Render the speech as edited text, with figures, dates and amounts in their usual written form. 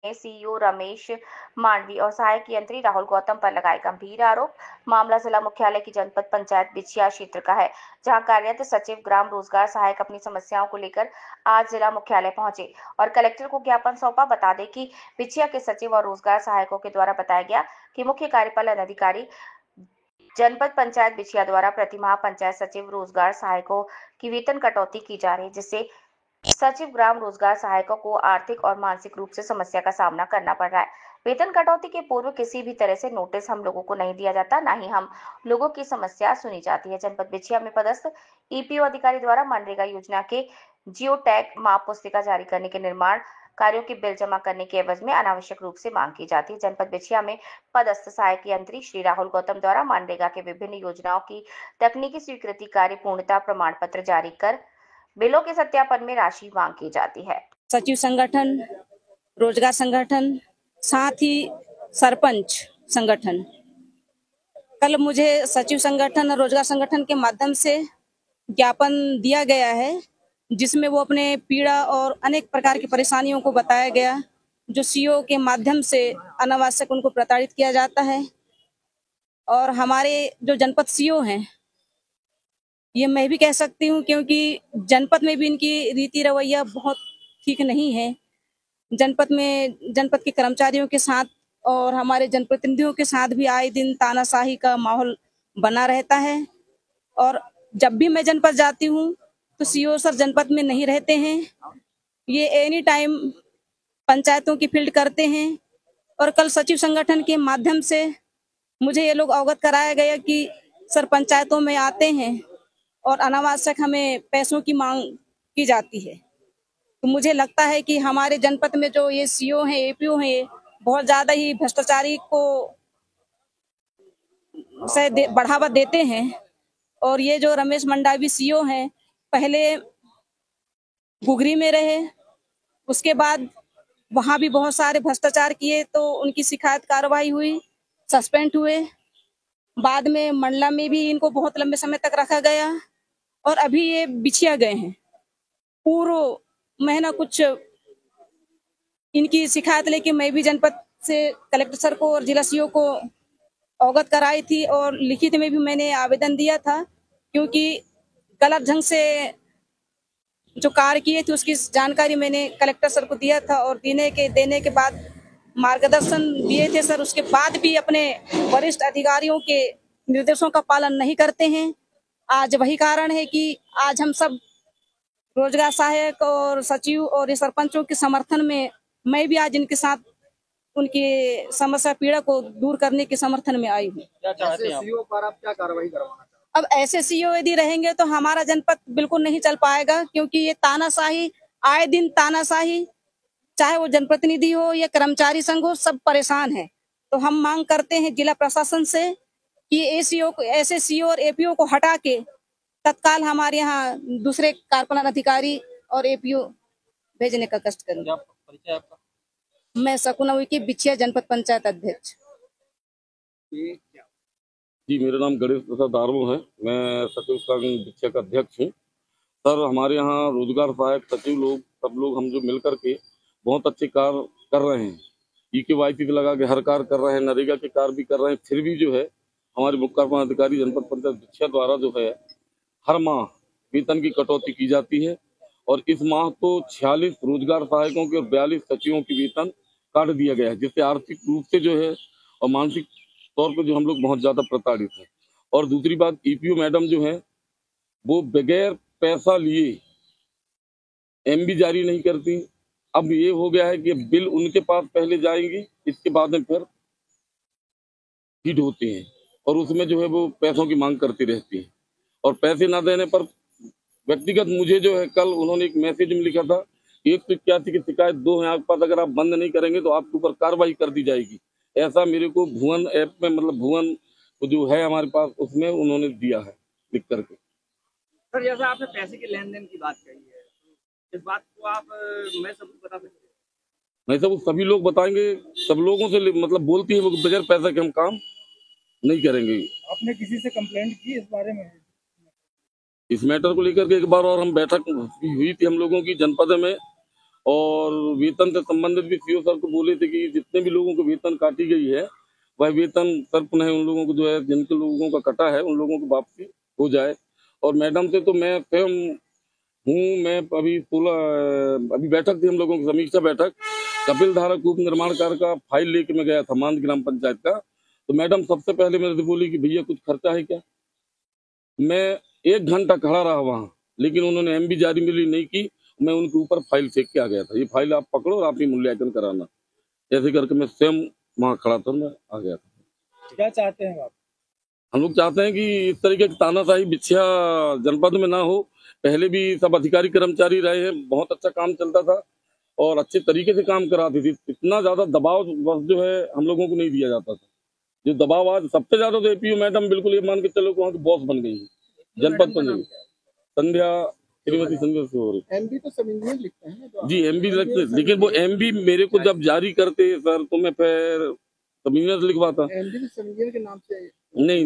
CEO Ramesh Mandvi और सहायक यंत्री राहुल गौतम पर लगाए गंभीर आरोप। मामला जिला मुख्यालय की जनपद पंचायत बिछिया क्षेत्र का है, जहां कार्यरत सचिव ग्राम रोजगार सहायक अपनी समस्याओं को लेकर आज जिला मुख्यालय पहुंचे और कलेक्टर को ज्ञापन सौंपा। बता दें कि बिछिया के सचिव और रोजगार सहायकों के द्वारा बताया गया कि मुख्य कार्यपालन अधिकारी जनपद पंचायत बिछिया द्वारा प्रतिमाह पंचायत सचिव रोजगार सहायकों की वेतन कटौती की जा रही है, जिससे सचिव ग्राम रोजगार सहायकों को आर्थिक और मानसिक रूप से समस्या का सामना करना पड़ रहा है। वेतन कटौती के पूर्व किसी भी तरह से नोटिस हम लोगों को नहीं दिया जाता, ना ही हम लोगों की समस्या सुनी जाती है। जनपद बिछिया में पदस्थ ईपीओ अधिकारी द्वारा मनरेगा योजना के जियो टैग माप पुस्तिका जारी करने के निर्माण कार्यों की बिल जमा करने के एवज में अनावश्यक रूप से मांग की जाती है। जनपद बिछिया में पदस्थ सहायक यंत्री श्री राहुल गौतम द्वारा मनरेगा के विभिन्न योजनाओं की तकनीकी स्वीकृति कार्य पूर्णता प्रमाण पत्र जारी कर बिलों के सत्यापन में राशि मांग की जाती है। सचिव संगठन, रोजगार संगठन, साथ ही सरपंच संगठन, कल मुझे सचिव संगठन और रोजगार संगठन के माध्यम से ज्ञापन दिया गया है, जिसमें वो अपने पीड़ा और अनेक प्रकार की परेशानियों को बताया गया, जो सीओ के माध्यम से अनावश्यक उनको प्रताड़ित किया जाता है। और हमारे जो जनपद सीओ हैं, ये मैं भी कह सकती हूँ, क्योंकि जनपद में भी इनकी रीति रवैया बहुत ठीक नहीं है। जनपद के कर्मचारियों के साथ और हमारे जनप्रतिनिधियों के साथ भी आए दिन तानाशाही का माहौल बना रहता है। और जब भी मैं जनपद जाती हूँ तो सीओ सर जनपद में नहीं रहते हैं, ये एनी टाइम पंचायतों की फील्ड करते हैं। और कल सचिव संगठन के माध्यम से मुझे ये लोग अवगत कराया गया कि सर पंचायतों में आते हैं और अनावश्यक हमें पैसों की मांग की जाती है। तो मुझे लगता है कि हमारे जनपद में जो ये सीओ हैं, एपीओ हैं, बहुत ज्यादा ही भ्रष्टाचारी को बढ़ावा देते हैं। और ये जो रमेश मंडावी सीओ हैं, पहले गुगरी में रहे, उसके बाद वहां भी बहुत सारे भ्रष्टाचार किए, तो उनकी शिकायत कार्रवाई हुई, सस्पेंड हुए। बाद में मंडला में भी इनको बहुत लंबे समय तक रखा गया और अभी ये बिछिया गए हैं। पूरा महीना कुछ इनकी शिकायत लेके मैं भी जनपद से कलेक्टर सर को और जिला सीओ को अवगत कराई थी और लिखित में भी मैंने आवेदन दिया था, क्योंकि गलत ढंग से जो कार्य किए थे उसकी जानकारी मैंने कलेक्टर सर को दिया था और देने के बाद मार्गदर्शन दिए थे सर। उसके बाद भी अपने वरिष्ठ अधिकारियों के निर्देशों का पालन नहीं करते हैं। आज वही कारण है कि आज हम सब रोजगार सहायक और सचिव और सरपंचों के समर्थन में मैं भी आज इनके साथ उनकी समस्या पीड़ा को दूर करने के समर्थन में आई हूँ। सीओ पर आप क्या कार्रवाई करवाना? अब ऐसे सीओ यदि रहेंगे तो हमारा जनपद बिल्कुल नहीं चल पाएगा, क्योंकि ये तानाशाही, आए दिन तानाशाही, चाहे वो जनप्रतिनिधि हो या कर्मचारी संघ हो, सब परेशान है। तो हम मांग करते हैं जिला प्रशासन से कि ऐसे सीओ और एपीओ को हटा के तत्काल हमारे यहाँ दूसरे कार्यपालन अधिकारी और एपीओ भेजने का कष्ट करें। मैं शकुना की बिछिया जनपद पंचायत अध्यक्ष। जी, मेरा नाम गणेश प्रसाद आर्मो है, मैं सचिव संघ बिछिया का अध्यक्ष हूँ। सर, हमारे यहाँ रोजगार सहायक सचिव लोग, सब लोग हम जो मिल करके बहुत अच्छे कार्य कर रहे हैं। EKYC लगा के हर कार्य कर रहे हैं, नरेगा के कार्य भी कर रहे हैं। फिर भी जो है हमारे मुख्य कार्यपालन अधिकारी जनपद पंचायत बिछिया द्वारा जो है हर माह वेतन की कटौती की जाती है। और इस माह तो 46 रोजगार सहायकों के और 42 सचिवों की वेतन काट दिया गया है, जिससे आर्थिक रूप से जो है और मानसिक तौर पर जो हम लोग बहुत ज्यादा प्रताड़ित हैं। और दूसरी बात, EPO मैडम जो है वो बगैर पैसा लिए MB जारी नहीं करती। अब ये हो गया है कि बिल उनके पास पहले जाएंगी, इसके बाद में फिर फीड होती हैं और उसमें जो है वो पैसों की मांग करती रहती है। और पैसे ना देने पर व्यक्तिगत मुझे जो है कल उन्होंने एक मैसेज में लिखा था, 181 की शिकायत 2 हैं आपके पास, अगर आप बंद नहीं करेंगे तो आपके ऊपर कार्रवाई कर दी जाएगी। ऐसा मेरे को भुवन ऐप में, मतलब भुवन जो है हमारे पास, उसमें उन्होंने दिया है लिख करके। सर, जैसा आपने पैसे के लेन देन की बात कही है, इस बात को आप मैं सबको बता सकते हैं? नहीं सब सभी लोग बताएंगे, सब लोगों से मतलब बोलती है वो बगैर पैसा के हम काम नहीं करेंगे। आपने किसी से कंप्लेंट की इस बारे में? इस मैटर को लेकर के एक बार और हम बैठक हुई थी हम लोगों की जनपद में, और वेतन से संबंधित भी सीओ सर को बोले थे कि जितने भी लोगों को वेतन काटी गई है वह वेतन सर पुनः उन लोगों को जो है जिनके लोगों का कटा है उन लोगों को वापसी हो जाए। और मैडम से तो मैं स्वयं हूँ, मैं अभी बैठक थी हम लोगों की समीक्षा बैठक, कपिल धारा कूप निर्माण कार्य का फाइल लेके मैं गया था मांद ग्राम पंचायत का, तो मैडम सबसे पहले मेरे से बोली कि भैया कुछ खर्चा है क्या। मैं 1 घंटा खड़ा रहा वहां, लेकिन उन्होंने एमबी जारी मिली नहीं की। मैं उनके ऊपर फाइल फेंक के आ गया था, ये फाइल आप पकड़ो और आप ही मूल्यांकन कराना, ऐसे करके मैं स्वयं वहां खड़ा था, मैं आ गया था। क्या चाहते हैं आप? हम लोग चाहते हैं कि इस तरीके की तानाशाही बिछिया जनपद में ना हो। पहले भी सब अधिकारी कर्मचारी रहे हैं, बहुत अच्छा काम चलता था और अच्छे तरीके से काम कराती थी। इतना ज्यादा दबाव बस जो है हम लोगों को नहीं दिया जाता था, जो दबाव आज सबसे ज्यादा तो एपीओ मैडम बिल्कुल ये मान के चलो वहाँ की बॉस बन गई है जनपद पंचायत, संध्या, श्रीमती संध्या सोरेन। एमबी तो सब इंजीनियर लिखते हैं ना, जी एमबी लगते, लेकिन वो एमबी मेरे को जब जारी करते सर तो मैं फिर सब इंजीनियर लिखवाता। एमबी तो सब इंजीनियर के नाम से नहीं